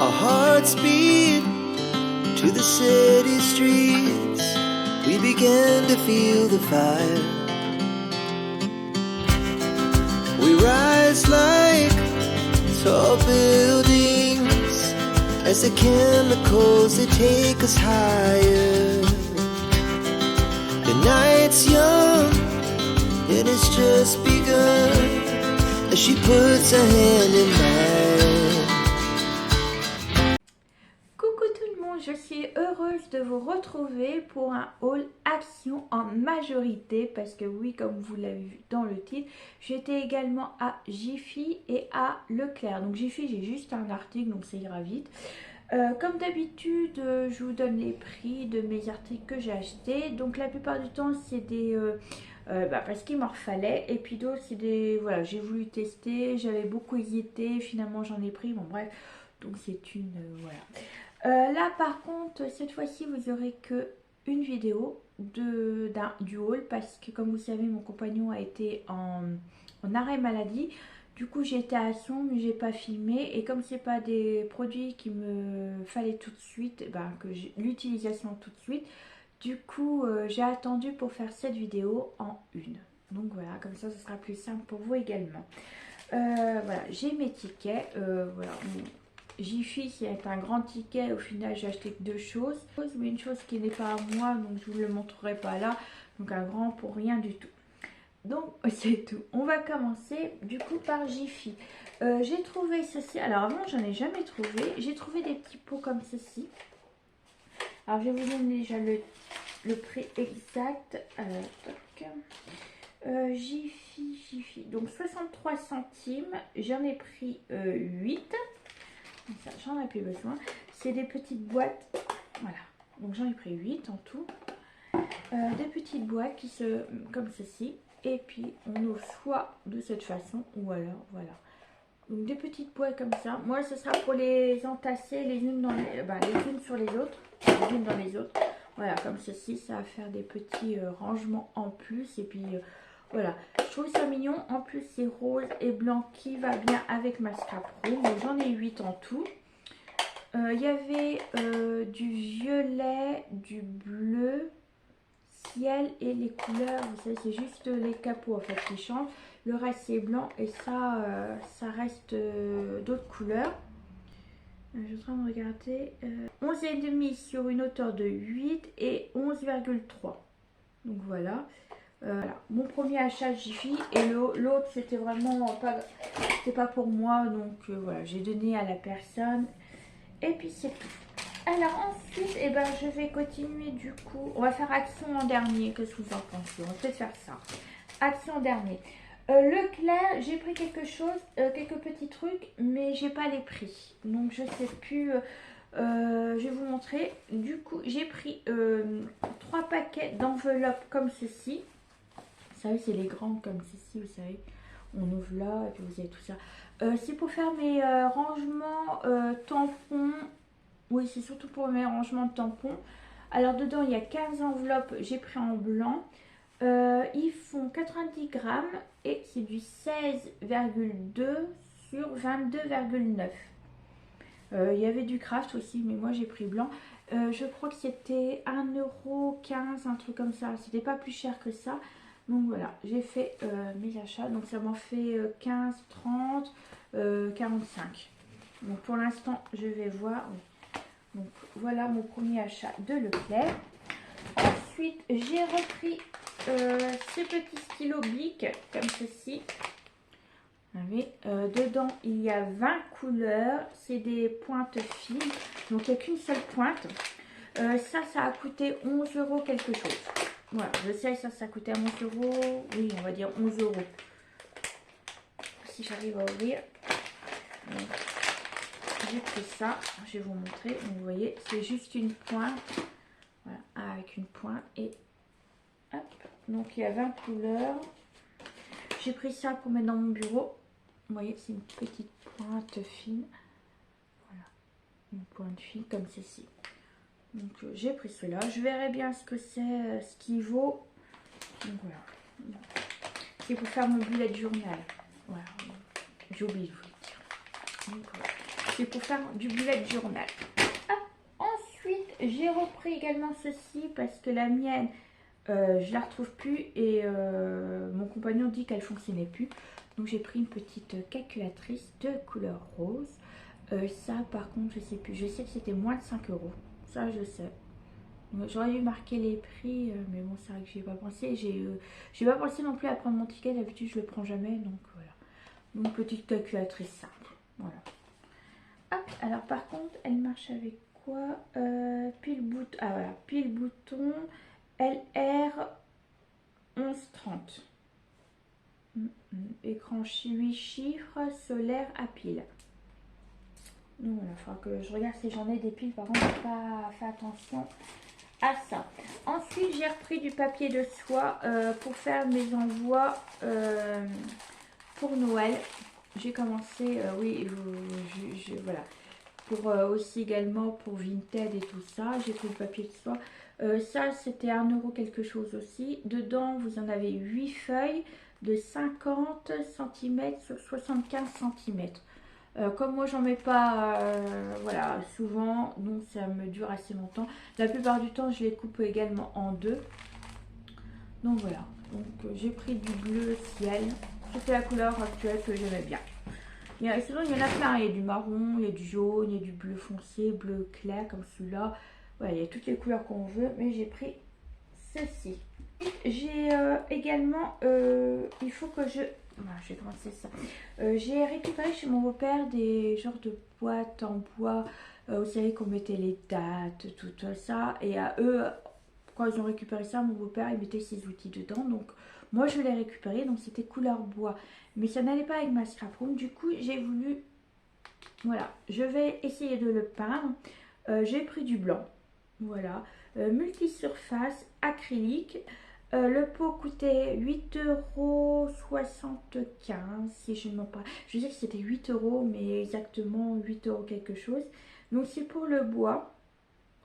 Our hearts beat to the city streets. We began to feel the fire. We rise like tall buildings as the chemicals, they take us higher. The night's young and it's just begun as she puts her hand in mine. Coucou tout le monde, je suis heureuse de vous retrouver pour un haul action en majorité parce que oui, comme vous l'avez vu dans le titre, j'étais également à Jiffy et à Leclerc. Donc Jiffy, j'ai juste un article, donc ça ira vite. Comme d'habitude, je vous donne les prix de mes articles que j'ai achetés. Donc la plupart du temps, c'est des... parce qu'il m'en fallait. Et puis d'autres, c'est des... Voilà, j'ai voulu tester, j'avais beaucoup hésité, finalement j'en ai pris. Bon bref, donc c'est une... voilà. Là par contre, cette fois-ci, vous aurez que une vidéo du haul. Parce que comme vous savez, mon compagnon a été en arrêt maladie. Du coup, j'étais à Sion, mais j'ai pas filmé. Et comme c'est pas des produits qui me fallait tout de suite, que j'ai l'utilisation tout de suite, du coup, j'ai attendu pour faire cette vidéo en une. Donc voilà, comme ça, ce sera plus simple pour vous également. Voilà, j'ai mes tickets. Voilà, Jiffy, c'est un grand ticket. Au final, j'ai acheté que deux choses. Mais une chose qui n'est pas à moi, donc je vous le montrerai pas là. Donc un grand pour rien du tout. Donc c'est tout. On va commencer du coup par Jiffy. J'ai trouvé ceci. Alors avant j'en ai jamais trouvé. J'ai trouvé des petits pots comme ceci. Alors je vais vous donner déjà le prix exact. Toc. Jiffy. Donc 63 centimes. J'en ai pris 8. Ça, j'en ai plus besoin. C'est des petites boîtes. Voilà. Donc j'en ai pris 8 en tout. Des petites boîtes qui se comme ceci. Et puis on ouvre soit de cette façon ou alors voilà. Donc des petites boîtes comme ça. Moi ce sera pour les entasser les unes dans les unes sur les autres. Les unes dans les autres. Voilà, comme ceci, ça va faire des petits rangements en plus. Et puis voilà. Je trouve ça mignon. En plus c'est rose et blanc qui va bien avec ma scrap room. Donc j'en ai 8 en tout. Il y avait du violet, du bleu, ciel et les couleurs, vous savez, c'est juste les capots en fait qui changent. Le reste c'est blanc et ça, ça reste d'autres couleurs. Je suis en train de regarder. 11,5 sur une hauteur de 8 et 11,3. Donc voilà. Voilà. Mon premier achat Jiffy et l'autre c'était vraiment pas, c'était pas pour moi. Donc voilà, j'ai donné à la personne. Et puis c'est tout. Alors ensuite, je vais continuer du coup. On va faire action en dernier. Qu'est-ce que vous en pensez? On va peut-être faire ça. Action en dernier. Leclerc, j'ai pris quelque chose, quelques petits trucs, mais j'ai pas les prix. Donc je sais plus. Je vais vous montrer. Du coup, j'ai pris 3 paquets d'enveloppes comme ceci. Vous savez, c'est les grands comme ceci, vous savez. On ouvre là et puis vous avez tout ça. C'est pour faire mes rangements tampons. Oui, c'est surtout pour mes rangements de tampons. Alors dedans, il y a 15 enveloppes. J'ai pris en blanc. Ils font 90 grammes et c'est du 16,2 sur 22,9. Il y avait du craft aussi, mais moi j'ai pris blanc. Je crois que c'était 1,15 €, un truc comme ça. C'était pas plus cher que ça. Donc voilà, j'ai fait mes achats. Donc ça m'en fait 15, 30, 45. Donc pour l'instant, je vais voir. Donc voilà mon premier achat de Leclerc. Ensuite, j'ai repris ces petits stylos Bic comme ceci. Vous voyez, dedans, il y a 20 couleurs. C'est des pointes fines. Donc il n'y a qu'une seule pointe. Ça a coûté 11 € quelque chose. Voilà, je sais, ça coûtait 11 €. Oui, on va dire 11 €. Si j'arrive à ouvrir. Donc, j'ai pris ça, je vais vous montrer. Donc, vous voyez, c'est juste une pointe. Voilà, avec une pointe et hop. Donc il y a 20 couleurs. J'ai pris ça pour mettre dans mon bureau. Vous voyez, c'est une petite pointe fine. Voilà, une pointe fine comme ceci. Donc j'ai pris cela. Je verrai bien ce que c'est, ce qu'il vaut. Donc voilà. C'est pour faire mon bullet journal. Voilà, j'ai oublié de vous le dire. Donc, voilà. c'est pour faire du bullet journal. Hop. Ensuite, j'ai repris également ceci parce que la mienne, je la retrouve plus et mon compagnon dit qu'elle fonctionnait plus. Donc j'ai pris une petite calculatrice de couleur rose. Ça par contre je sais plus, je sais que c'était moins de 5 euros, ça je sais. J'aurais dû marquer les prix, mais bon c'est vrai que j'y ai pas pensé. J'ai pas pensé non plus à prendre mon ticket, d'habitude je le prends jamais, donc voilà. Donc petite calculatrice simple, voilà. Hop, alors par contre elle marche avec quoi? Pile bouton, ah voilà, pile bouton LR 1130. Écran 8 chiffres, solaire à pile. Donc voilà, il faudra que je regarde si j'en ai des piles, par contre je n'ai pas fait attention à ça. Ensuite j'ai repris du papier de soie pour faire mes envois pour Noël. J'ai commencé, oui, voilà, pour aussi également pour Vinted et tout ça. J'ai pris le papier de soie. Ça c'était 1 euro quelque chose aussi. Dedans vous en avez 8 feuilles de 50 cm sur 75 cm. Comme moi j'en mets pas voilà, souvent, donc ça me dure assez longtemps. La plupart du temps je les coupe également en deux. Donc voilà, donc j'ai pris du bleu ciel. C'était la couleur actuelle que j'aimais bien. Sinon il y en a plein, il y a du marron, il y a du jaune, il y a du bleu foncé, bleu clair comme celui-là. Voilà, il y a toutes les couleurs qu'on veut, mais j'ai pris ceci. J'ai également, il faut que je... Voilà, je vais commencer ça. J'ai récupéré chez mon beau-père des genres de boîtes en bois. Vous savez qu'on mettait les dates, tout ça. Et à eux, quand ils ont récupéré ça, mon beau-père, il mettait ses outils dedans. Donc moi, je l'ai récupéré. Donc c'était couleur bois. Mais ça n'allait pas avec ma scrap room. Du coup, j'ai voulu... Voilà, je vais essayer de le peindre. J'ai pris du blanc. Voilà. Multisurface, acrylique. Le pot coûtait 8,75 € si je ne mens pas. Je sais que c'était 8 €, mais exactement 8 € quelque chose. Donc c'est pour le bois.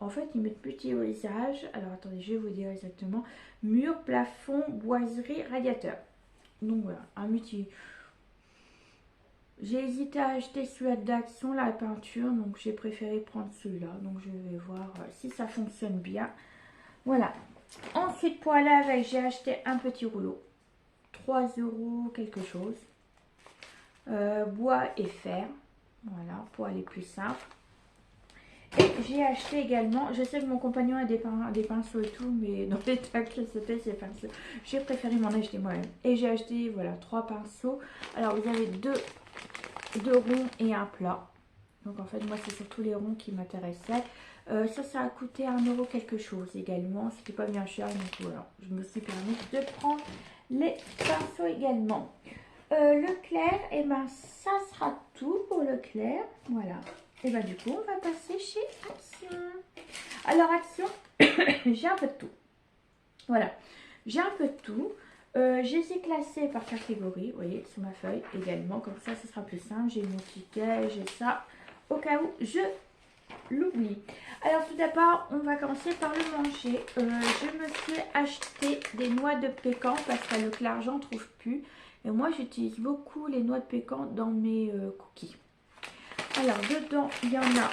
En fait, ils mettent multi-usage. Alors attendez, je vais vous dire exactement. Mur, plafond, boiserie, radiateur. Donc voilà, un multi. J'ai hésité à acheter celui-là d'Action, la peinture. Donc j'ai préféré prendre celui-là. Donc je vais voir si ça fonctionne bien. Voilà. Ensuite, pour aller avec, j'ai acheté un petit rouleau. 3 € quelque chose. Bois et fer. Voilà, pour aller plus simple. Et j'ai acheté également, je sais que mon compagnon a des pinceaux et tout, mais dans l'état que c'était ces pinceaux, j'ai préféré m'en acheter moi-même. Et j'ai acheté, voilà, 3 pinceaux. Alors, vous avez deux ronds et un plat. Donc, en fait, moi, c'est surtout les ronds qui m'intéressaient. Ça a coûté 1 € quelque chose également. C'était pas bien cher, donc voilà. Je me suis permis de prendre les pinceaux également. Leclerc, et ben ça sera tout pour Leclerc. Voilà. Et ben du coup, on va passer chez Action. Alors Action, j'ai un peu de tout. Voilà. J'ai un peu de tout. Je les ai classés par catégorie. Vous voyez, sur ma feuille également. Comme ça, ce sera plus simple. J'ai mon ticket, j'ai ça. Au cas où je l'oublie. Alors tout d'abord, on va commencer par le manger. Je me suis acheté des noix de pécan parce qu'à Leclerc, j'en trouve plus. Et moi, j'utilise beaucoup les noix de pécan dans mes cookies. Alors dedans, il y en a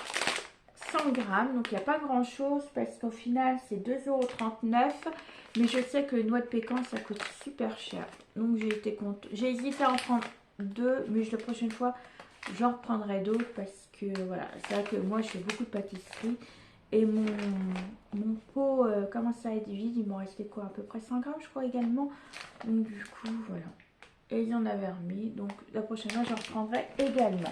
100 grammes. Donc il n'y a pas grand chose parce qu'au final, c'est 2,39 €. Mais je sais que les noix de pécan, ça coûte super cher. Donc j'ai été contente. J'ai hésité à en prendre 2, mais la prochaine fois, j'en reprendrai d'autres parce que voilà, c'est vrai que moi je fais beaucoup de pâtisserie et mon pot commence à être vide. Il m'en restait quoi, à peu près 100 grammes je crois également. Donc du coup voilà, et ils en avaient remis, donc la prochaine fois j'en reprendrai également.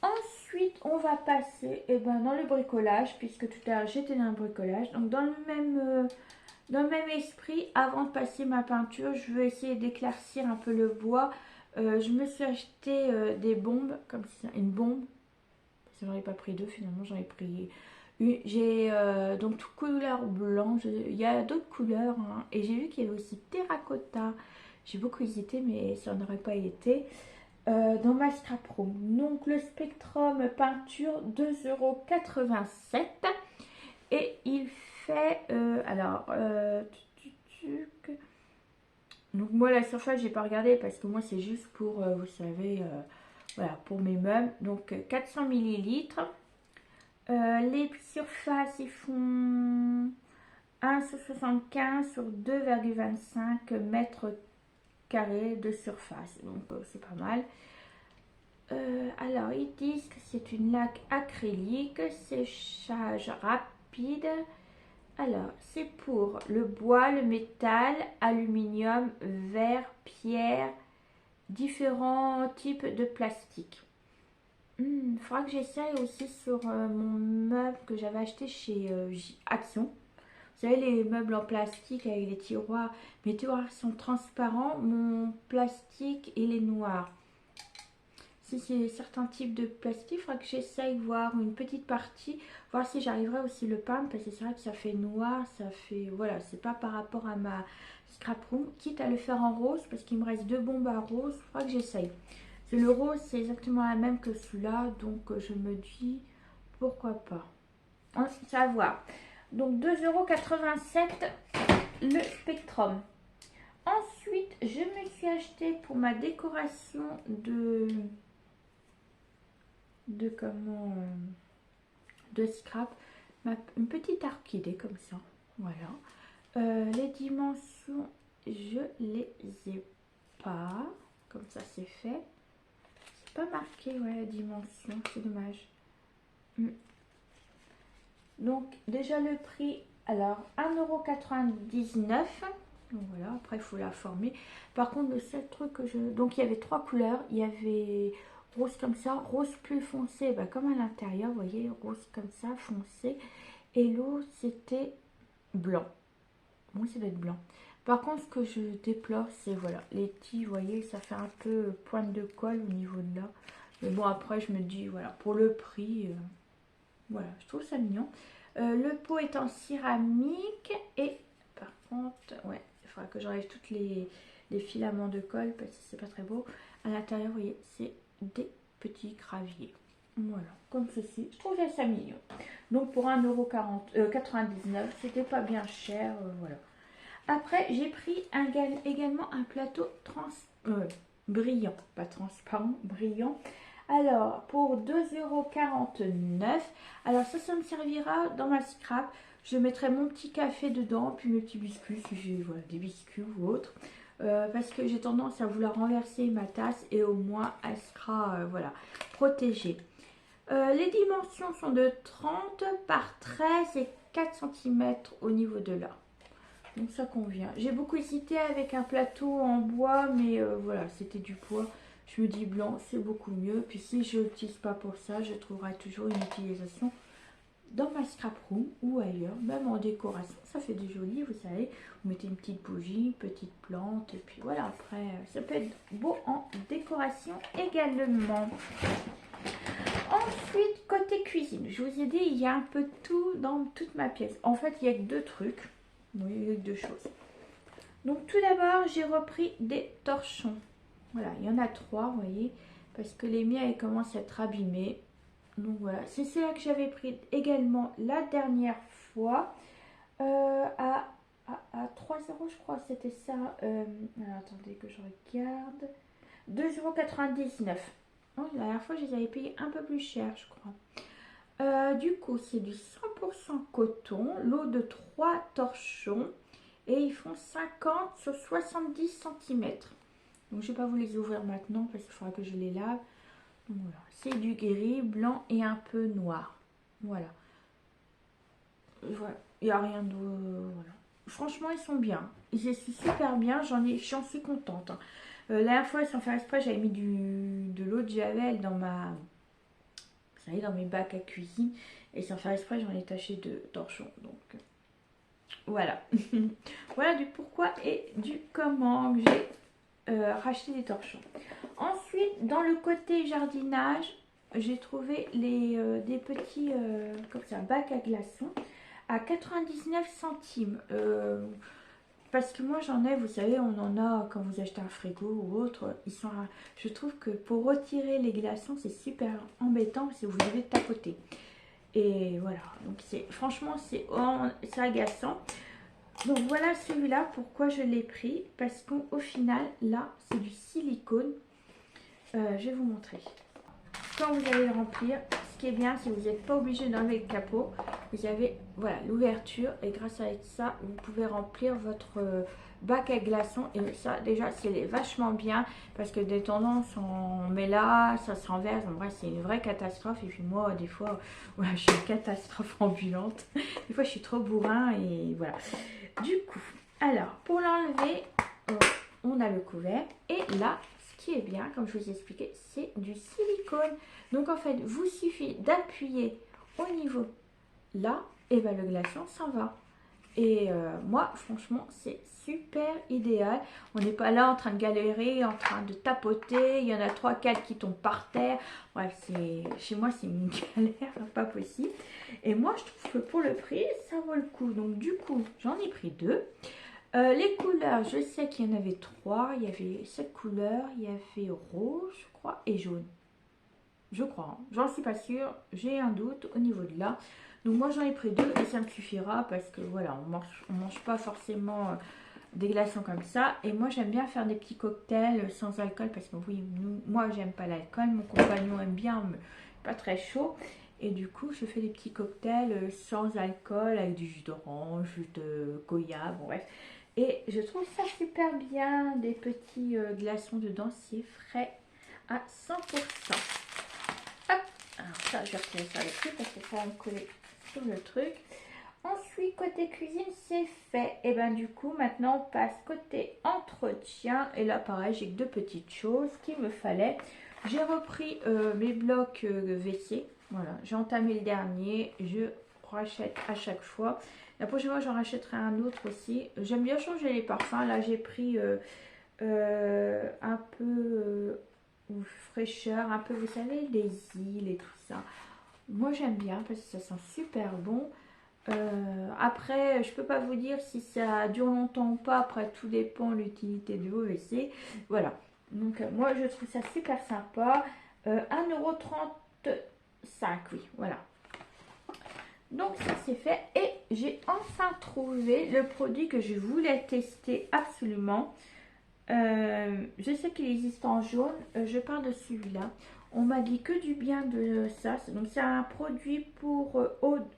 Ensuite on va passer dans le bricolage, puisque tout à l'heure j'étais dans le bricolage. Donc dans le même esprit, avant de passer ma peinture, je veux essayer d'éclaircir un peu le bois. Je me suis acheté des bombes, comme ça, une bombe. J'en ai pas pris deux finalement, j'en ai pris une. J'ai donc toute couleur blanche, il y a d'autres couleurs, hein. Et j'ai vu qu'il y avait aussi terracotta. J'ai beaucoup hésité, mais ça n'aurait pas été. Dans ma scrap room. Donc le Spectrum peinture 2,87 €. Et il fait, donc moi la surface j'ai pas regardé parce que moi c'est juste pour, vous savez, Voilà, pour mes meubles. Donc 400 millilitres. Les surfaces, ils font 1,75 sur 2,25 mètres carrés de surface. Donc c'est pas mal. Alors, ils disent que c'est une laque acrylique, séchage rapide. Alors, c'est pour le bois, le métal, aluminium, verre, pierre, différents types de plastique. Il faudra que j'essaye aussi sur mon meuble que j'avais acheté chez Action. Vous savez, les meubles en plastique avec les tiroirs. Mes tiroirs sont transparents, mon plastique il est noir. Si c'est certains types de plastique, il faudra que j'essaye voir une petite partie, voir si j'arriverai aussi le peindre, parce que c'est vrai que ça fait noir, ça fait, voilà, c'est pas par rapport à ma scrap room, quitte à le faire en rose, parce qu'il me reste 2 bombes à rose, il faudra que j'essaye. Le rose, c'est exactement la même que celui-là, donc je me dis, pourquoi pas. Ensuite, ça va voir. Donc 2,87 € le Spectrum. Ensuite, je me suis acheté pour ma décoration de scrap une petite orchidée comme ça, voilà. Les dimensions je les ai pas, comme ça c'est fait, c'est pas marqué, ouais, la dimension, c'est dommage. Donc déjà le prix, alors 1,99 €. Donc voilà, après il faut la former. Par contre le seul truc que donc il y avait 3 couleurs, il y avait rose comme ça, rose plus foncé, bah, comme à l'intérieur, vous voyez, rose comme ça, foncé. Et l'autre c'était blanc. Bon, ça doit être blanc. Par contre, ce que je déplore, c'est voilà, les petits, vous voyez, ça fait un peu pointe de colle au niveau de là. Mais bon, après, je me dis, voilà, pour le prix, voilà, je trouve ça mignon. Le pot est en céramique et par contre, ouais, il faudra que j'enlève toutes les filaments de colle parce que c'est pas très beau. À l'intérieur, vous voyez, c'est des petits graviers. Voilà, comme ceci. Je trouve ça mignon. Donc pour 1,99 €, c'était pas bien cher, voilà. Après, j'ai pris également un plateau brillant, pas transparent, brillant. Alors, pour 2,49 €. Alors, ça me servira dans ma scrap. Je mettrai mon petit café dedans, puis mes petits biscuits, si j'ai voilà, des biscuits ou autre. Parce que j'ai tendance à vouloir renverser ma tasse et au moins, elle sera voilà, protégée. Les dimensions sont de 30 par 13 et 4 cm au niveau de là. Donc ça convient. J'ai beaucoup hésité avec un plateau en bois, mais voilà, c'était du poids. Je me dis blanc, c'est beaucoup mieux. Puis si je l'utilise pas pour ça, je trouverai toujours une utilisation dans ma scrap room ou ailleurs. Même en décoration, ça fait du joli, vous savez. Vous mettez une petite bougie, une petite plante. Et puis voilà, après, ça peut être beau en décoration également. Ensuite, côté cuisine, je vous ai dit, il y a un peu de tout dans toute ma pièce. En fait, il y a que 2 trucs. Oui, il y a que 2 choses. Donc tout d'abord, j'ai repris des torchons. Voilà, il y en a 3, vous voyez, parce que les miens, ils commencent à être abîmés. Donc voilà, c'est celle-là que j'avais pris également la dernière fois à 3 €, je crois, c'était ça. Alors, attendez que je regarde. 2,99 €. Oh, la dernière fois, je les avais payés un peu plus cher, je crois. Du coup, c'est du 100% coton, lot de 3 torchons et ils font 50 sur 70 cm. Donc, je ne vais pas vous les ouvrir maintenant parce qu'il faudra que je les lave. Voilà, c'est du gris, blanc et un peu noir. Voilà. Voilà. Il n'y a rien de... Voilà. Franchement, ils sont bien. Ils sont super bien. J'en suis contente. La dernière fois, sans faire exprès, j'avais mis de l'eau de javel dans ma... Vous savez, dans mes bacs à cuisine. Et sans faire exprès, j'en ai taché de torchons. Donc, voilà. Voilà du pourquoi et du comment j'ai racheté des torchons. Ensuite, dans le côté jardinage, j'ai trouvé des petits comme ça, bacs à glaçons à 99 centimes. Parce que moi j'en ai, vous savez, on en a quand vous achetez un frigo ou autre. Je trouve que pour retirer les glaçons, c'est super embêtant parce que vous devez tapoter. Et voilà, donc franchement c'est agaçant. Donc voilà celui-là, pourquoi je l'ai pris. Parce qu'au final, là, c'est du silicone. Je vais vous montrer. Quand vous allez le remplir, ce qui est bien, c'est que vous n'êtes pas obligé d'enlever le capot. Vous avez voilà l'ouverture et grâce à ça, vous pouvez remplir votre bac à glaçons. Et ça, déjà, c'est vachement bien parce que des tendances, on met là, ça se renverse. En vrai, c'est une vraie catastrophe. Et puis moi, des fois, voilà, je suis une catastrophe ambulante. Des fois, je suis trop bourrin et voilà. Du coup, alors, pour l'enlever, on a le couvert. Et là, ce qui est bien, comme je vous ai expliqué, c'est du silicone. Donc en fait, vous suffit d'appuyer au niveau là, et ben le glaçon s'en va. Et moi, franchement, c'est super idéal. On n'est pas là en train de galérer, en train de tapoter. Il y en a 3-4 qui tombent par terre. Bref, chez moi, c'est une galère, pas possible. Et moi, je trouve que pour le prix, ça vaut le coup. Donc du coup, j'en ai pris 2. Les couleurs, je sais qu'il y en avait 3. Il y avait cette couleur, il y avait rouge, je crois, et jaune. Je crois, hein. J'en suis pas sûre, j'ai un doute au niveau de là. Donc moi j'en ai pris 2 et ça me suffira parce que voilà, on mange pas forcément des glaçons comme ça. Et moi j'aime bien faire des petits cocktails sans alcool parce que oui, moi j'aime pas l'alcool, mon compagnon aime bien, mais pas très chaud. Et du coup je fais des petits cocktails sans alcool avec du jus d'orange, jus de goyave, bon, bref. Et je trouve ça super bien, des petits glaçons dedans, c'est frais à 100%. Alors ça, je vais retirer ça avec lui parce que ça va me coller sur le truc. Ensuite, côté cuisine, c'est fait. Et ben du coup, maintenant, on passe côté entretien. Et là, pareil, j'ai que 2 petites choses qu'il me fallait. J'ai repris mes blocs WC. Voilà, j'ai entamé le dernier. Je rachète à chaque fois. La prochaine fois, j'en rachèterai un autre aussi. J'aime bien changer les parfums. Là, j'ai pris un peu... ou fraîcheur, un peu, vous savez, les îles et tout ça. Moi, j'aime bien parce que ça sent super bon. Après, je peux pas vous dire si ça dure longtemps ou pas. Après, tout dépend de l'utilité de vos WC. Voilà. Donc, moi, je trouve ça super sympa. 1,35 €, oui, voilà. Donc, ça, c'est fait. Et j'ai enfin trouvé le produit que je voulais tester absolument. Je sais qu'il existe en jaune, je parle de celui-là. On m'a dit que du bien de ça. Donc c'est un produit pour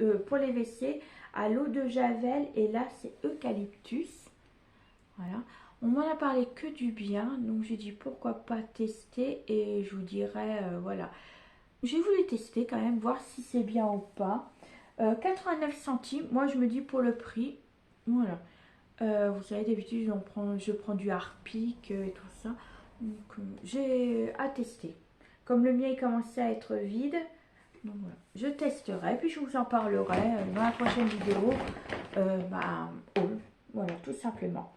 les WC à l'eau de javel et là c'est eucalyptus. Voilà. On m'en a parlé que du bien, donc j'ai dit pourquoi pas tester et je vous dirai voilà. J'ai voulu tester quand même, voir si c'est bien ou pas. 89 centimes, moi je me dis pour le prix, voilà. Vous savez, d'habitude, je prends du Harpic et tout ça. Donc, j'ai à tester. Comme le mien, il commençait à être vide. Donc, voilà. Je testerai, puis je vous en parlerai dans la prochaine vidéo. Voilà, tout simplement.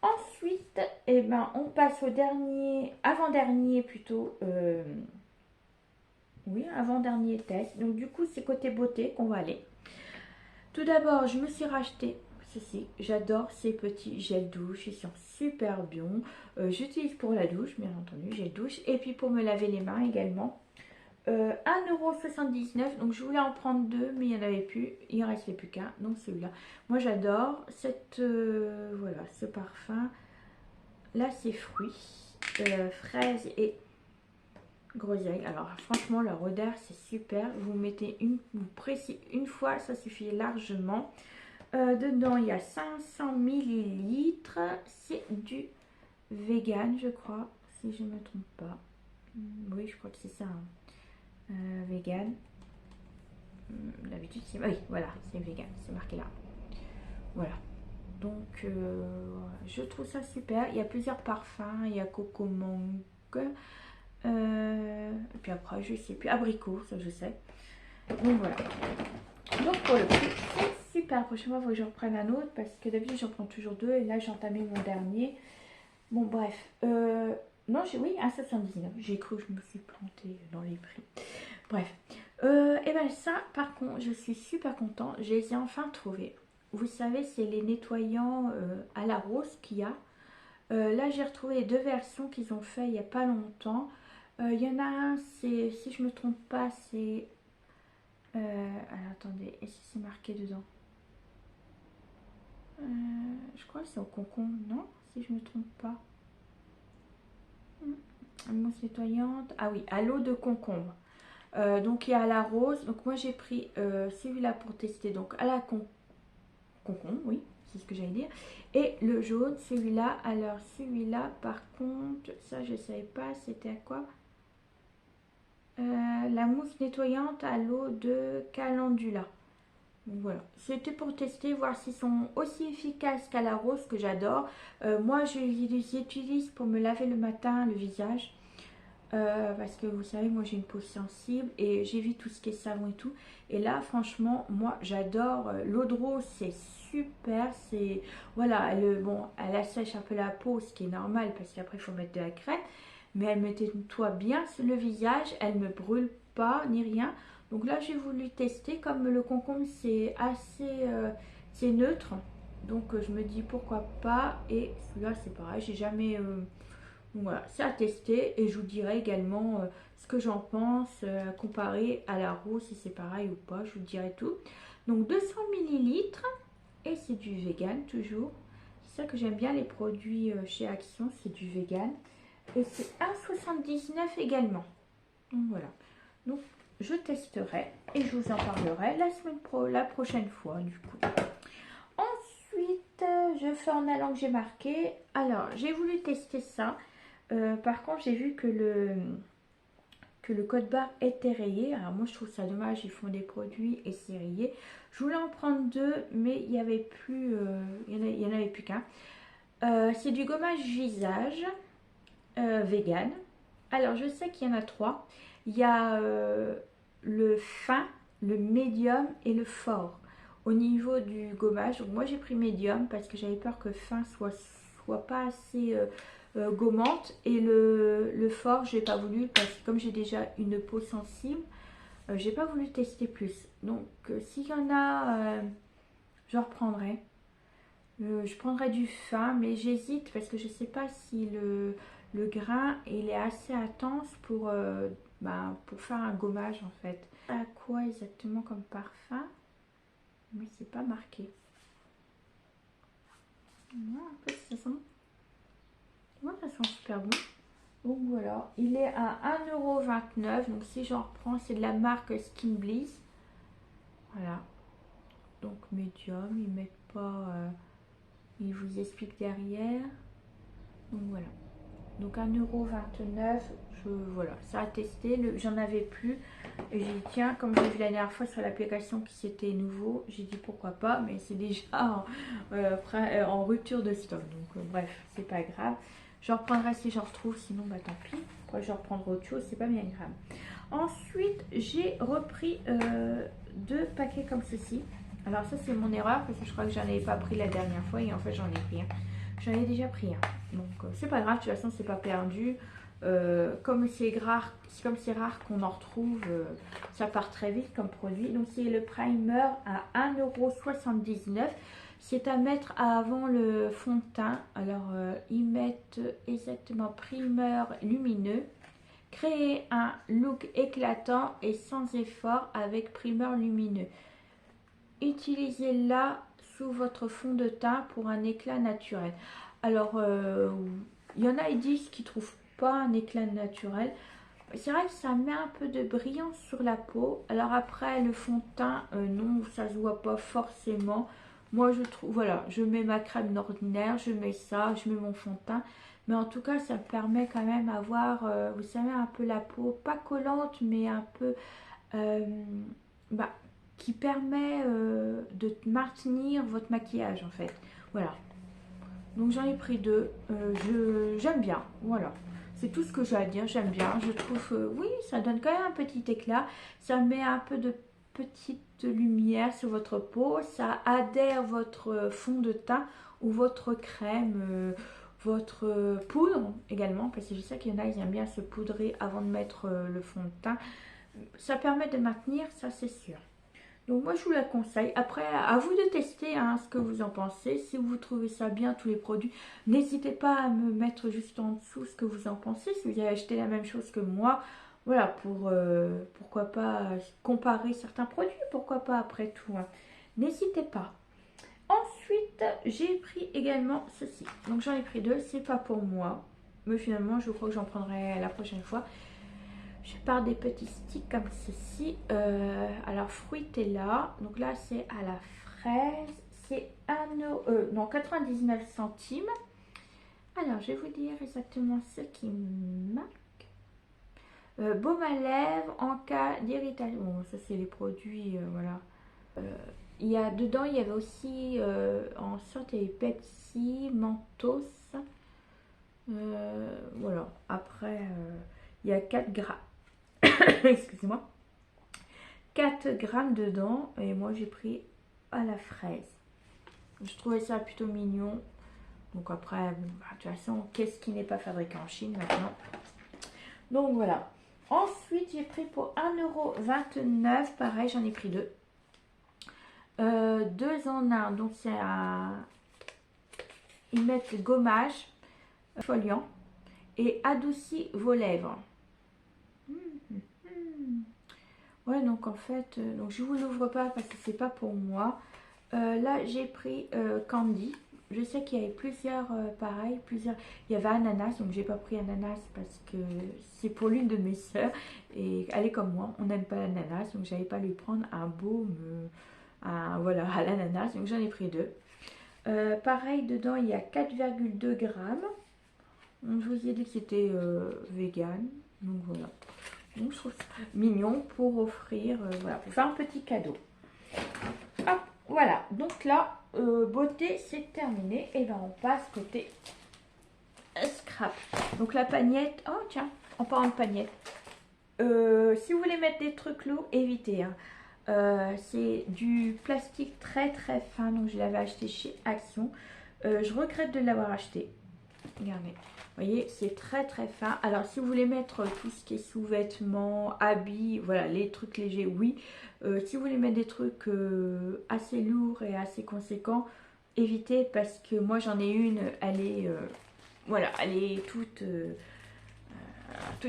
Ensuite, eh ben, on passe au dernier, avant-dernier plutôt. Oui, avant-dernier test. Donc, du coup, c'est côté beauté qu'on va aller. Tout d'abord, je me suis racheté ceci. J'adore ces petits gels douche. Ils sont super bons. J'utilise pour la douche, bien entendu, gel douche. Et puis pour me laver les mains également. 1,79 €. Donc je voulais en prendre 2, mais il n'y en avait plus. Il ne restait plus qu'un. Donc celui-là. Moi j'adore voilà, ce parfum. Là c'est fruits, fraises et groseille. Alors franchement leur odeur c'est super. Vous mettez vous pressez une fois, ça suffit largement. Dedans il y a 500 millilitres. C'est du vegan je crois, si je ne me trompe pas. Oui je crois que c'est ça, hein. Vegan. D'habitude c'est... Oui voilà, c'est vegan, c'est marqué là. Voilà. Donc je trouve ça super. Il y a plusieurs parfums. Il y a coco mangue. Et puis après, je sais plus, abricot, ça je sais. Donc voilà. Donc pour le prix, c'est super. La prochaine fois, il faut que je reprenne un autre parce que d'habitude, j'en prends toujours 2 et là, j'ai entamé mon dernier. Bon, bref. Non, oui, 1,79 €. J'ai cru que je me suis plantée dans les prix. Bref. Et ben ça, par contre, je suis super contente. Je les ai enfin trouvés. Vous savez, c'est les nettoyants à la rose qu'il y a. Là, j'ai retrouvé les 2 versions qu'ils ont fait il n'y a pas longtemps. Il y en a un, c'est, si je me trompe pas, c'est... alors attendez, est-ce que c'est marqué dedans? Je crois que c'est au concombre, non? Si je me trompe pas. mousse nettoyante. Ah oui, à l'eau de concombre. Donc il y a à la rose. Donc moi j'ai pris celui-là pour tester. Donc à la concombre, oui, c'est ce que j'allais dire. Et le jaune, celui-là. Alors celui-là, par contre, ça je savais pas, c'était à quoi? La mousse nettoyante à l'eau de calendula. Donc voilà, c'était pour tester, voir s'ils sont aussi efficaces qu'à la rose, que j'adore. Moi, je les utilise pour me laver le matin le visage. Parce que vous savez, moi j'ai une peau sensible et j'évite tout ce qui est savon et tout. Et là, franchement, moi j'adore. L'eau de rose, c'est super. C'est voilà, bon, elle assèche un peu la peau, ce qui est normal parce qu'après il faut mettre de la crème. Mais elle me nettoie bien le visage, elle me brûle pas ni rien. Donc là, j'ai voulu tester. Comme le concombre, c'est assez, c'est neutre. Donc je me dis pourquoi pas. Et celui-là, c'est pareil, j'ai jamais. Donc voilà, c'est à tester et je vous dirai également ce que j'en pense, comparé à la rose, si c'est pareil ou pas, je vous dirai tout. Donc 200 millilitres et c'est du vegan toujours. C'est ça que j'aime bien les produits chez Action, c'est du vegan. Et c'est 1,79 également. Donc voilà. Donc je testerai et je vous en parlerai la prochaine fois du coup. Ensuite, je fais en allant que j'ai marqué. Alors, j'ai voulu tester ça. Par contre, j'ai vu que le code barre était rayé. Alors moi, je trouve ça dommage. Ils font des produits et c'est rayé. Je voulais en prendre deux, mais il n'y avait plus, il y en avait plus qu'un. C'est du gommage visage vegan. Alors, je sais qu'il y en a trois. Il y a le fin, le médium et le fort. Au niveau du gommage, donc moi j'ai pris médium parce que j'avais peur que fin soit pas assez gommante, et le fort j'ai pas voulu parce que comme j'ai déjà une peau sensible, j'ai pas voulu tester plus. Donc s'il y en a, je reprendrai. Je prendrai du fin, mais j'hésite parce que je sais pas si le grain il est assez intense pour faire un gommage en fait. À quoi exactement comme parfum? Mais c'est pas marqué. Voilà, un peu ça sent. Ouais, ça sent super bon. Donc voilà, il est à 1,29 €. Donc si j'en reprends, c'est de la marque Skin Bliss. Voilà. Donc médium, ils mettent pas. Ils vous expliquent derrière. Donc voilà. Donc 1,29 €. Voilà, ça a testé. J'en avais plus. Et j'ai dit tiens, comme j'ai vu la dernière fois sur l'application qui c'était nouveau, j'ai dit pourquoi pas, mais c'est déjà en rupture de stock. Donc bref, c'est pas grave. Je reprendrai si je retrouve, sinon bah tant pis. Après je reprendrai autre chose, c'est pas bien grave. Ensuite, j'ai repris deux paquets comme ceci. Alors ça c'est mon erreur parce que je crois que j'en avais pas pris la dernière fois et en fait j'en ai pris un. J'en ai déjà pris un. Donc c'est pas grave, de toute façon c'est pas perdu. Comme c'est rare qu'on en retrouve, ça part très vite comme produit. Donc c'est le primer à 1,79 €. C'est à mettre avant le fond de teint. Alors ils mettent exactement primer lumineux. Créer un look éclatant et sans effort avec primer lumineux. Utilisez-la sous votre fond de teint pour un éclat naturel. Alors il y en a qui disent qu'ils trouvent pas un éclat naturel. C'est vrai que ça met un peu de brillance sur la peau. Alors après le fond de teint, non, ça se voit pas forcément. Moi je trouve, voilà, je mets ma crème ordinaire, je mets ça, je mets mon fond de teint. Mais en tout cas ça me permet quand même d'avoir, vous savez, un peu la peau, pas collante, mais un peu, qui permet de maintenir votre maquillage en fait. Voilà. Donc j'en ai pris deux. J'aime bien, voilà. C'est tout ce que j'ai à dire, j'aime bien. Je trouve, oui, ça donne quand même un petit éclat. Ça met un peu de petite lumière sur votre peau. Ça adhère votre fond de teint ou votre crème, votre poudre également. Parce que je sais qu'il y en a, ils aiment bien se poudrer avant de mettre le fond de teint. Ça permet de maintenir, ça c'est sûr. Donc moi je vous la conseille. Après à vous de tester ce que vous en pensez. Si vous trouvez ça bien tous les produits, n'hésitez pas à me mettre juste en dessous ce que vous en pensez. Si vous avez acheté la même chose que moi, voilà, pourquoi pas comparer certains produits, pourquoi pas après tout. N'hésitez pas. Ensuite j'ai pris également ceci. Donc j'en ai pris deux, c'est pas pour moi. Mais finalement, je crois que j'en prendrai la prochaine fois. Je pars des petits sticks comme ceci. Alors, Fruitella. Donc là, c'est à la fraise. C'est 99 centimes. Alors, je vais vous dire exactement ce qui marque. Baume à lèvres en cas d'irritation. Bon, ça, c'est les produits, voilà. Il y a, dedans, il y avait aussi, en sorte, il y avait Pepsi, Mentos. Voilà. Après, il y a 4 grammes. Excusez-moi. 4 grammes dedans. Et moi, j'ai pris à la fraise. Je trouvais ça plutôt mignon. Donc après, bon, bah, de toute façon, qu'est-ce qui n'est pas fabriqué en Chine maintenant? Donc voilà. Ensuite, j'ai pris pour 1,29 €. Pareil, j'en ai pris deux. Deux en un. Donc c'est à... Ils mettent gommage, foliant et adoucit vos lèvres. Ouais, donc en fait, donc je vous l'ouvre pas parce que c'est pas pour moi. Là, j'ai pris Candy. Je sais qu'il y avait plusieurs, pareil, plusieurs. Il y avait ananas, donc j'ai pas pris ananas parce que c'est pour l'une de mes soeurs. Et elle est comme moi, on n'aime pas l'ananas, donc j'avais pas lui prendre un baume voilà, à l'ananas, donc j'en ai pris deux. Pareil, dedans, il y a 4,2 grammes. Donc, je vous ai dit que c'était vegan, donc voilà. Donc, je trouve ça mignon pour offrir, voilà, pour faire un petit cadeau. Hop, voilà, donc là, beauté, c'est terminé. Et ben on passe côté scrap. Donc la pagnette, oh tiens, en parlant de pagnette, si vous voulez mettre des trucs lourds, évitez. Hein. C'est du plastique très très fin, donc je l'avais acheté chez Action. Je regrette de l'avoir acheté. Regardez, vous voyez, c'est très très fin. Alors si vous voulez mettre tout ce qui est sous-vêtements, habits, voilà, les trucs légers, oui. Si vous voulez mettre des trucs assez lourds et assez conséquents, évitez parce que moi j'en ai une, elle est, voilà, elle est toute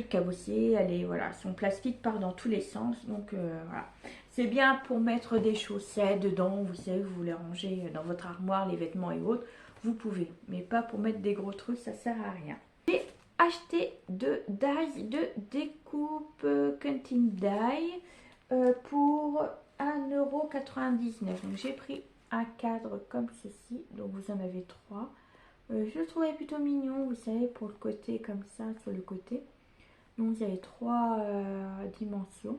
cabossée, elle est, voilà, son plastique part dans tous les sens, donc voilà. C'est bien pour mettre des chaussettes dedans, vous savez, vous voulez ranger dans votre armoire les vêtements et autres, vous pouvez, mais pas pour mettre des gros trucs, ça sert à rien. J'ai acheté deux dies de découpe Cutting Die pour 1,99 €. Donc j'ai pris un cadre comme ceci, donc vous en avez trois. Je le trouvais plutôt mignon, vous savez, pour le côté comme ça, sur le côté. Donc vous avez trois dimensions.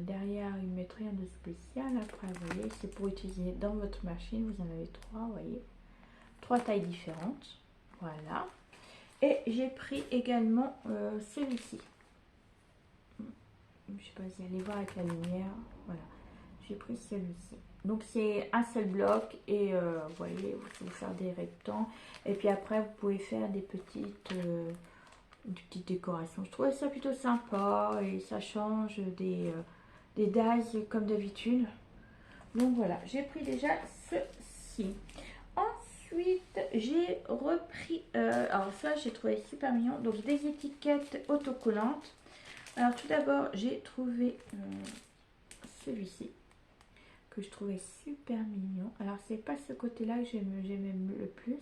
Derrière, ils ne mettent rien de spécial. Après, vous voyez, c'est pour utiliser dans votre machine. Vous en avez trois, vous voyez. Trois tailles différentes. Voilà. Et j'ai pris également celui-ci. Je ne sais pas si vous allez voir avec la lumière. Voilà. J'ai pris celui-ci. Donc c'est un seul bloc et vous voyez, vous pouvez faire des rectangles. Et puis après, vous pouvez faire des petites décorations. Je trouvais ça plutôt sympa et ça change des dases comme d'habitude. Donc voilà, j'ai pris déjà ceci. Ensuite, j'ai repris, alors ça j'ai trouvé super mignon, donc des étiquettes autocollantes. Alors tout d'abord, j'ai trouvé celui-ci que je trouvais super mignon. Alors c'est pas ce côté-là que j'aimais le plus.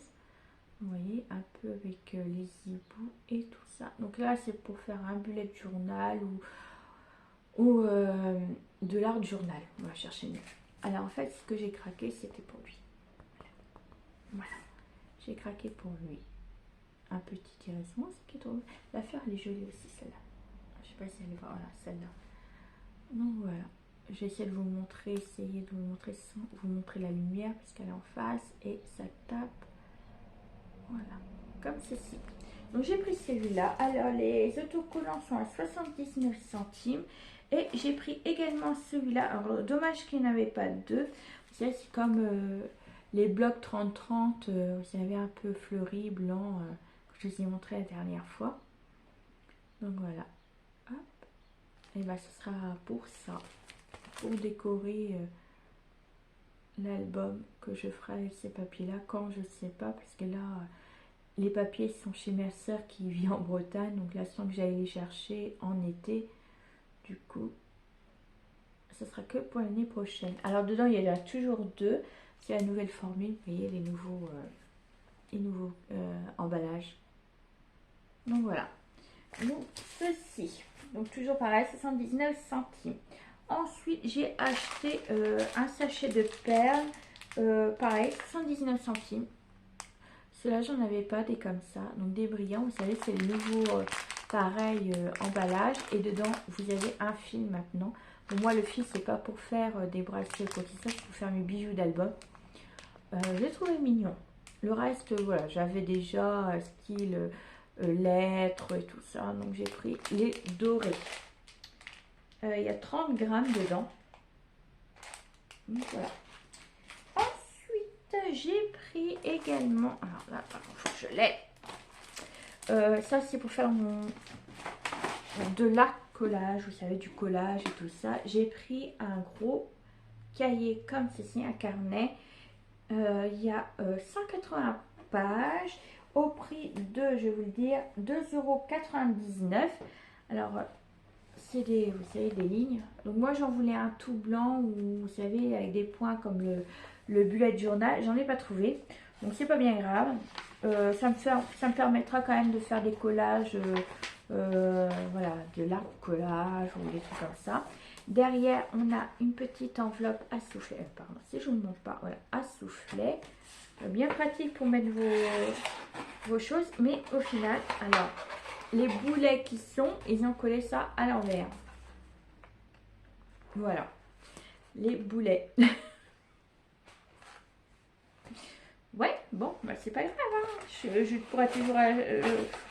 Vous voyez, un peu avec les hiboux et tout ça. Donc là, c'est pour faire un bullet journal ou de l'art journal. On va chercher mieux. Alors en fait, ce que j'ai craqué, c'était pour lui. Voilà. J'ai craqué pour lui. Un petit tirissement, c'est qui trouve. La fleur, elle est jolie aussi, celle-là. Je sais pas si elle est... Voilà, celle-là. Donc voilà. Je vais essayer de vous montrer, sans vous montrer la lumière parce qu'elle est en face et ça tape. Voilà, comme ceci. Donc j'ai pris celui-là. Alors les autocollants sont à 79 centimes. Et j'ai pris également celui-là. Alors dommage qu'il n'y en avait pas deux. Vous savez, c'est comme les blocs 30-30. Vous savez, un peu fleuri, blanc. Que je vous ai montré la dernière fois. Donc voilà. Hop. Et bien ce sera pour ça. Pour décorer l'album que je ferai avec ces papiers-là. Quand je ne sais pas. Parce que là... les papiers sont chez ma soeur qui vit en Bretagne, donc là, sans que j'aille les chercher en été, du coup, ça sera que pour l'année prochaine. Alors dedans, il y en a toujours deux, c'est la nouvelle formule, vous voyez, les nouveaux et nouveau emballage. Donc voilà. Donc ceci. Donc toujours pareil, 79 centimes. Ensuite, j'ai acheté un sachet de perles. Pareil, 79 centimes. Ceux-là, j'en avais pas des comme ça. Donc des brillants, vous savez, c'est le nouveau pareil emballage. Et dedans, vous avez un fil maintenant. Bon, moi, le fil, c'est pas pour faire des bracelets quoi que ce soit, c'est pour faire mes bijoux d'album. Je l'ai trouvé mignon. Le reste, voilà, j'avais déjà style lettres et tout ça. Donc j'ai pris les dorés. Il y a 30 grammes dedans. Donc, voilà. Ensuite, j'ai pris également... Alors là, par contre, faut que je l'ai. Ça, c'est pour faire de l'art collage. Vous savez, du collage et tout ça. J'ai pris un gros cahier comme ceci, un carnet. Il y a 180 pages au prix de, je vais vous le dire, 2,99 €. Alors, c'est des, vous savez, des lignes. Donc moi, j'en voulais un tout blanc ou, vous savez, avec des points comme le bullet journal. J'en ai pas trouvé. Donc, c'est pas bien grave. Ça me permettra quand même de faire des collages, voilà, de l'art collage ou des trucs comme ça. Derrière, on a une petite enveloppe à soufflet. Pardon, si je ne montre pas, voilà, à soufflet. Bien pratique pour mettre vos choses. Mais au final, alors, les boulets qui sont, ils ont collé ça à l'envers. Voilà, les boulets. Ouais, bon, bah c'est pas grave. Hein. Je pourrais toujours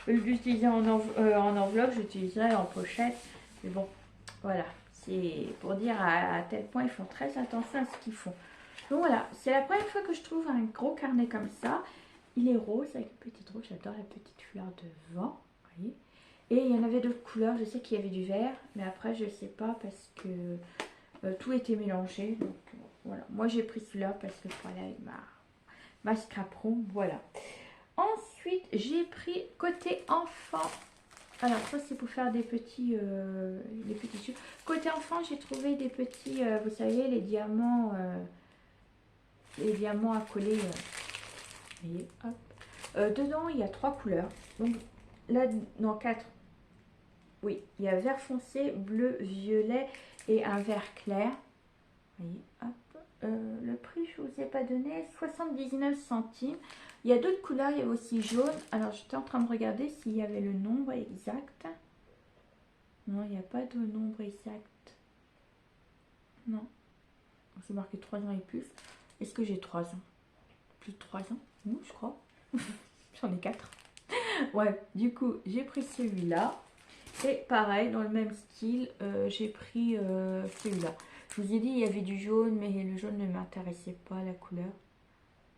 l'utiliser en enveloppe, j'utiliserai en pochette. Mais bon, voilà. C'est pour dire à tel point ils font très attention à ce qu'ils font. Donc voilà, c'est la première fois que je trouve un gros carnet comme ça. Il est rose avec une petite rose, j'adore la petite fleur de vent. Vous voyez. Et il y en avait d'autres couleurs, je sais qu'il y avait du vert, mais après je sais pas parce que tout était mélangé. Donc voilà, moi j'ai pris celui-là parce que pour aller avec ma scrap room, voilà. Ensuite j'ai pris côté enfant. Alors ça c'est pour faire des petits choses. Côté enfant j'ai trouvé des petits, vous savez, les diamants à coller. Voyez, hop. Dedans il y a 3 couleurs. Donc là, non 4. Oui, il y a vert foncé, bleu, violet et un vert clair. Vous voyez, hop. Le prix je vous ai pas donné, 79 centimes. Il y a d'autres couleurs, il y a aussi jaune. Alors, j'étais en train de regarder s'il y avait le nombre exact. Non, il n'y a pas de nombre exact. Non. C'est marqué 3 ans et plus. Est-ce que j'ai 3 ans? Plus de 3 ans? Oui, je crois. J'en ai 4. Ouais, du coup, j'ai pris celui-là. Et pareil, dans le même style, j'ai pris celui-là. Je vous ai dit, il y avait du jaune, mais le jaune ne m'intéressait pas, la couleur.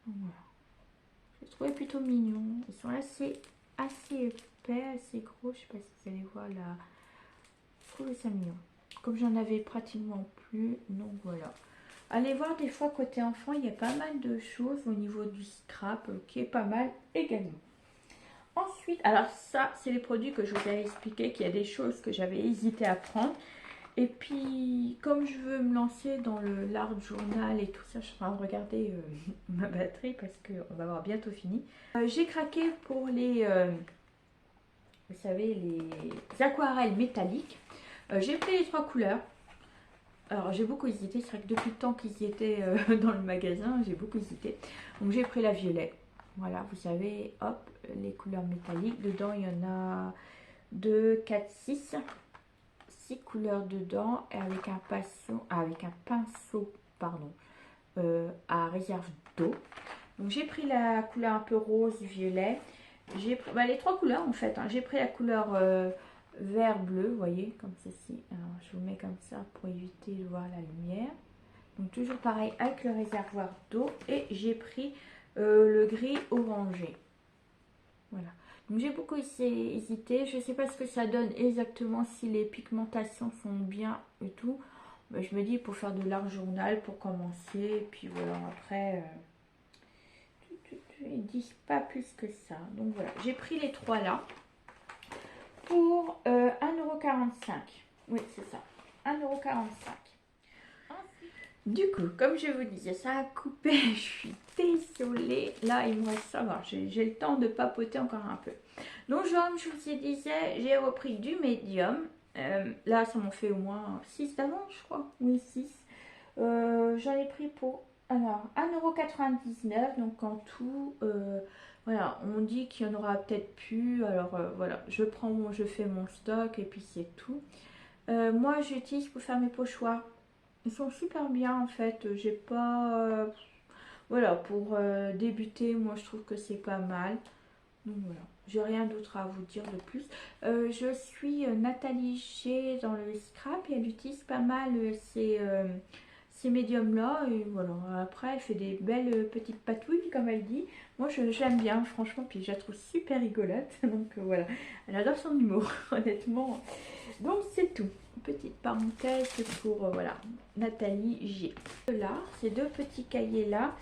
Donc, voilà. Je les trouvais plutôt mignons. Ils sont assez épais, assez gros. Je sais pas si vous allez voir là. Je trouvais ça mignon. Comme j'en avais pratiquement plus. Donc voilà. Allez voir des fois côté enfant. Il y a pas mal de choses au niveau du scrap qui est pas mal également. Ensuite, alors ça c'est les produits que je vous avais expliqué. Qu'il y a des choses que j'avais hésité à prendre. Et puis, comme je veux me lancer dans l'art journal et tout ça, je suis en train de regarder ma batterie parce qu'on va avoir bientôt fini. J'ai craqué pour les, vous savez, les aquarelles métalliques. J'ai pris les 3 couleurs. Alors, j'ai beaucoup hésité. C'est vrai que depuis le temps qu'ils y étaient dans le magasin, j'ai beaucoup hésité. Donc, j'ai pris la violet. Voilà, vous savez, hop, les couleurs métalliques. Dedans, il y en a 2, 4, 6. 6 couleurs dedans et avec un pinceau pardon, à réserve d'eau. Donc j'ai pris la couleur un peu rose violet. J'ai pris les 3 couleurs en fait. Hein. J'ai pris la couleur vert bleu, vous voyez, comme ceci. Alors je vous mets comme ça pour éviter de voir la lumière. Donc toujours pareil avec le réservoir d'eau. Et j'ai pris le gris orangé. Voilà. Donc j'ai beaucoup hésité, je ne sais pas ce que ça donne exactement, si les pigmentations sont bien et tout. Mais je me dis pour faire de l'art journal, pour commencer, et puis voilà, après, ils disent pas plus que ça. Donc voilà, j'ai pris les 3 là, pour 1,45 €. Oui, c'est ça, 1,45 €. Du coup, comme je vous disais, ça a coupé, je suis désolée. Là, il me reste ça, alors j'ai le temps de papoter encore un peu. Donc, comme je vous disais, j'ai repris du médium. Là, ça m'en fait au moins 6 d'avance, je crois. Oui, 6. J'en ai pris pour alors 1,99 €, donc en tout, voilà, on dit qu'il y en aura peut-être plus. Alors voilà, je fais mon stock et puis c'est tout. Moi, j'utilise pour faire mes pochoirs. Ils sont super bien en fait. J'ai pas. Voilà, pour débuter, moi je trouve que c'est pas mal. Donc voilà, j'ai rien d'autre à vous dire de plus. Je suis Nathalie G dans le scrap et elle utilise pas mal ces médiums là. Et voilà, après elle fait des belles petites patouilles comme elle dit. Moi j'aime bien, franchement, puis je la trouve super rigolote. Donc voilà, elle adore son humour, honnêtement. Donc c'est tout. Petite parenthèse pour voilà, Nathalie G. Là, ces deux petits cahiers là.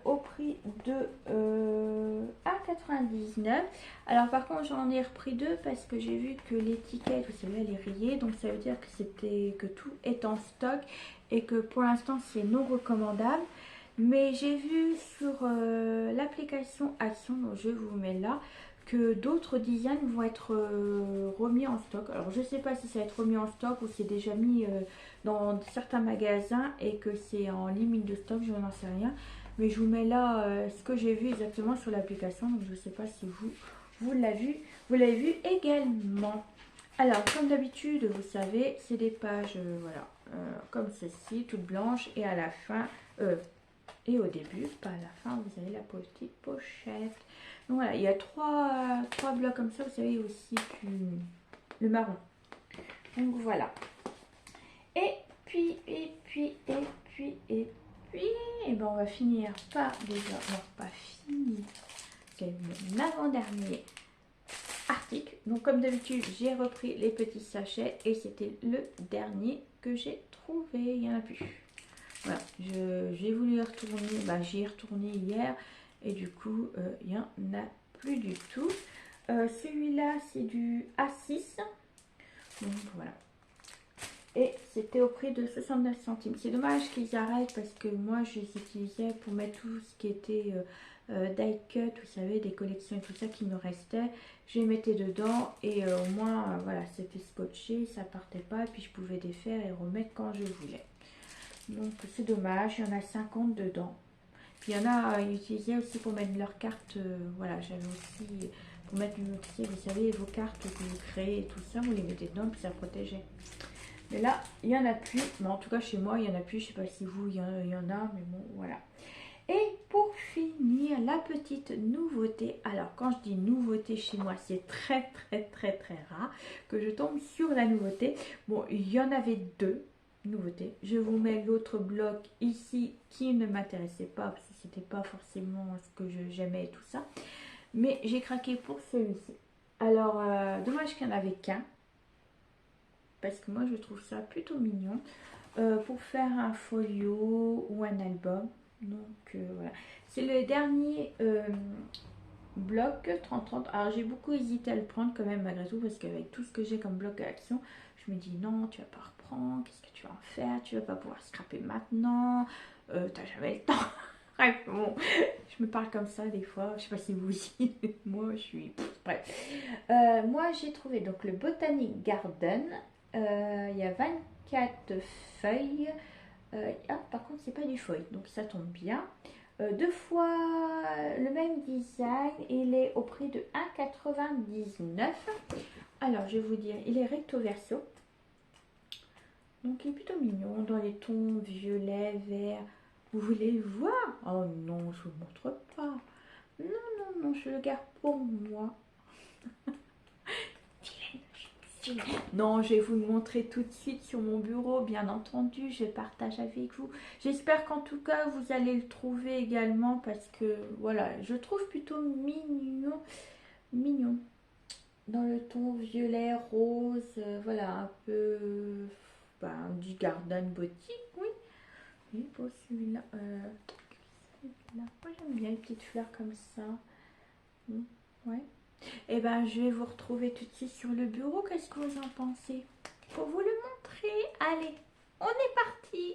Au prix de 1,99 €. Alors par contre j'en ai repris deux parce que j'ai vu que l'étiquette, vous savez, elle est rayée, donc ça veut dire que tout est en stock et que pour l'instant c'est non recommandable. Mais j'ai vu sur l'application Action, donc je vous mets là, que d'autres designs vont être remis en stock. Alors je sais pas si ça va être remis en stock ou c'est déjà mis dans certains magasins et que c'est en limite de stock, je n'en sais rien. Mais je vous mets là ce que j'ai vu exactement sur l'application, donc je ne sais pas si vous l'avez vu également. Alors comme d'habitude, vous savez, c'est des pages voilà, comme ceci, toutes blanches, et à la fin, et au début, pas à la fin, vous avez la petite pochette. Donc voilà, il y a trois blocs comme ça, vous savez, aussi le marron. Donc voilà. Et puis, et ben on va finir par déjà, non pas fini, c'est mon avant-dernier article. Donc comme d'habitude, j'ai repris les petits sachets et c'était le dernier que j'ai trouvé, il n'y en a plus. Voilà, j'ai voulu y retourner, j'y ai retourné hier et du coup, il n'y en a plus du tout. Celui-là, c'est du A6. Donc voilà. Et c'était au prix de 69 centimes. C'est dommage qu'ils arrêtent parce que moi, je les utilisais pour mettre tout ce qui était die cut, vous savez, des collections et tout ça qui me restait. Je les mettais dedans et au moins, voilà, c'était scotché, ça partait pas. Et puis je pouvais défaire et remettre quand je voulais. Donc c'est dommage, il y en a 50 dedans. Puis il y en a utilisé aussi pour mettre leurs cartes. Voilà, j'avais aussi pour mettre, vous savez, vos cartes que vous créez et tout ça, vous les mettez dedans et puis ça protégeait. Mais là, il n'y en a plus. Mais en tout cas, chez moi, il n'y en a plus. Je ne sais pas si vous, il y en a, mais bon, voilà. Et pour finir, la petite nouveauté. Alors, quand je dis nouveauté chez moi, c'est très rare que je tombe sur la nouveauté. Bon, il y en avait deux nouveautés. Je vous mets l'autre bloc ici qui ne m'intéressait pas parce que c'était pas forcément ce que j'aimais et tout ça. Mais j'ai craqué pour celui-ci. Alors, dommage qu'il n'y en avait qu'un. Parce que moi je trouve ça plutôt mignon pour faire un folio ou un album. Donc voilà, c'est le dernier bloc 30-30. Alors j'ai beaucoup hésité à le prendre quand même malgré tout parce qu'avec tout ce que j'ai comme bloc à action, je me dis non, tu vas pas reprendre, qu'est-ce que tu vas en faire, tu vas pas pouvoir scraper maintenant, t'as jamais le temps. Bref, bon, je me parle comme ça des fois, je sais pas si vous aussi, moi je suis... Bref, moi j'ai trouvé donc le Botanic Garden. Il y a 24 feuilles. Par contre, c'est pas du feuille, donc ça tombe bien. Deux fois le même design. Il est au prix de 1,99 €. Alors, je vais vous dire, il est recto verso. Donc, il est plutôt mignon dans les tons violet, vert. Vous voulez le voir? Oh non, je vous le montre pas. Non, je le garde pour moi. Non, je vais vous le montrer tout de suite sur mon bureau, bien entendu, je partage avec vous. J'espère qu'en tout cas, vous allez le trouver également parce que, voilà, je trouve plutôt mignon. Dans le ton violet, rose, voilà, un peu, du garden boutique, oui. Oui, pour celui-là, moi j'aime bien les petites fleurs comme ça. Ouais. Et ben je vais vous retrouver tout de suite sur le bureau. Qu'est-ce que vous en pensez? Pour vous le montrer. Allez, on est parti.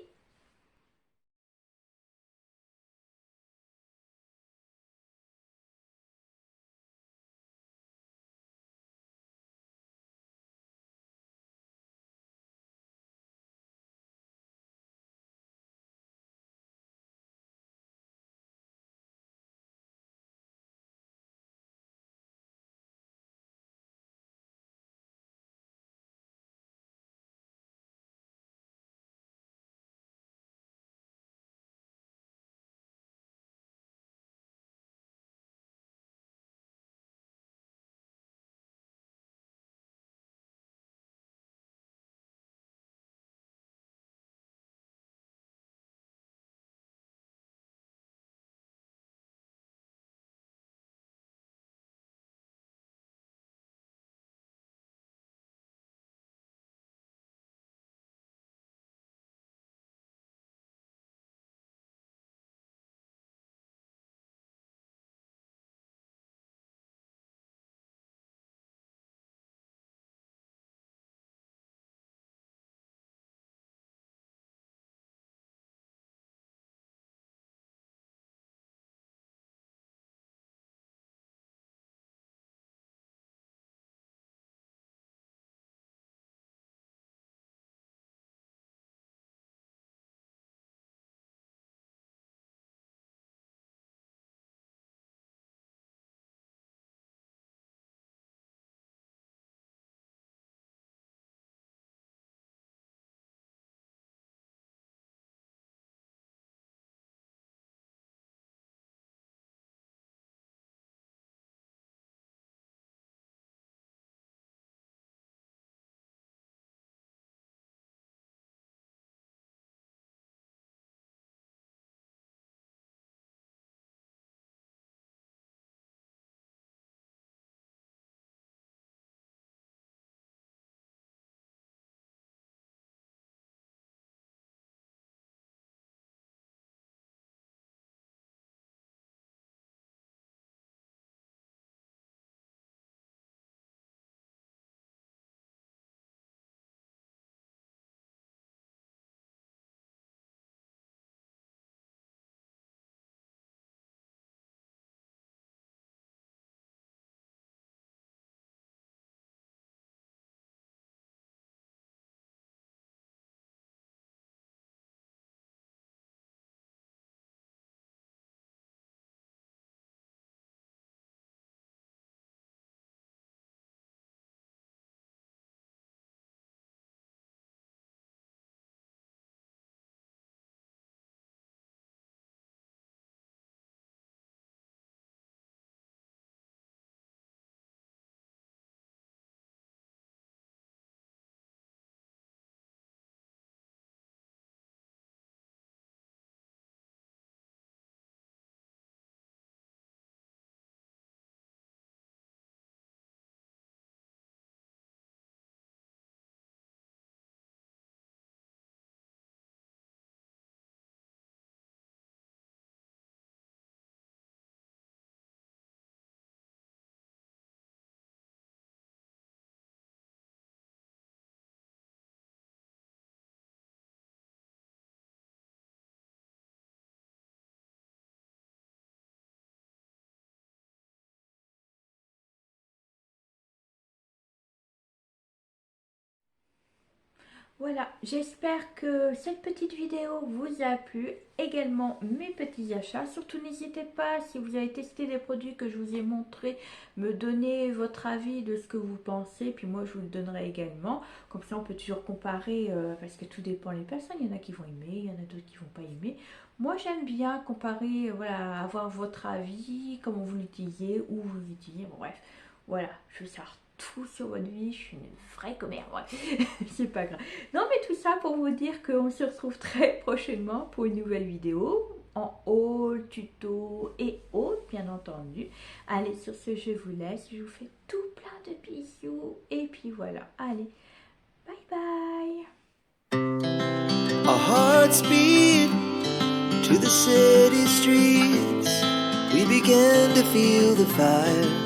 Voilà, j'espère que cette petite vidéo vous a plu, également mes petits achats. Surtout n'hésitez pas, si vous avez testé les produits que je vous ai montrés, me donner votre avis de ce que vous pensez, puis moi je vous le donnerai également. Comme ça on peut toujours comparer, parce que tout dépend des personnes, il y en a qui vont aimer, il y en a d'autres qui vont pas aimer. Moi j'aime bien comparer, voilà, avoir votre avis, comment vous l'utilisez, où vous l'utilisez, bon bref, voilà, je veux savoir tout sur votre vie, je suis une vraie commère, ouais. C'est pas grave. Non mais tout ça pour vous dire qu'on se retrouve très prochainement pour une nouvelle vidéo en haul, tuto et autres bien entendu. Allez, sur ce je vous laisse, je vous fais tout plein de bisous et puis voilà, allez, bye bye. Our hearts beat to the city streets. We began to feel the fire.